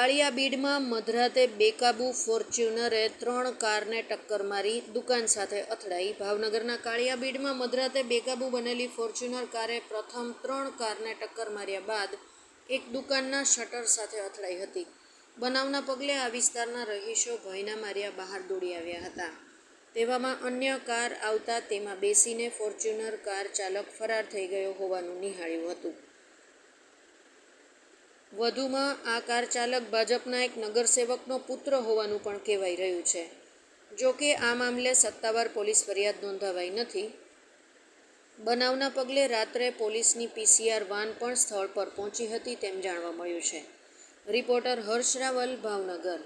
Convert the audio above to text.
કાળિયાબીડમાં મધરાતે બેકાબૂ ફોર્ચ્યુનરે 3 કારને ટક્કર મારી દુકાન સાથે અથડાઈ. ભાવનગરના કાળિયાબીડમાં મધરાતે બેકાબૂ બનેલી ફોર્ચ્યુનર કારે પ્રથમ 3 કારને ટક્કર માર્યા બાદ એક દુકાનના શટર સાથે અથડાઈ હતી. બનાવના પગલે આ વિસ્તારના રહીશો ભયના માર્યા બહાર દોડી આવ્યા હતા. તેવામાં અન્ય કાર આવતા તેમાં બેસીને ફોર્ચ્યુનર કાર ચાલક ફરાર થઈ ગયો હોવાનું નિહાળ્યું હતું. વધુમાં આ કાર ચાલક ભાજપના એક નગરસેવકનો પુત્ર હોવાનું પણ કહેવાઈ રહ્યું છે. જોકે આ મામલે સત્તાવાર પોલીસ ફરિયાદ નોંધાવાઈ નથી. બનાવના પગલે રાત્રે પોલીસની PCR વાન પણ સ્થળ પર પહોંચી હતી તેમ જાણવા મળ્યું છે. રિપોર્ટર હર્ષ રાવલ, ભાવનગર.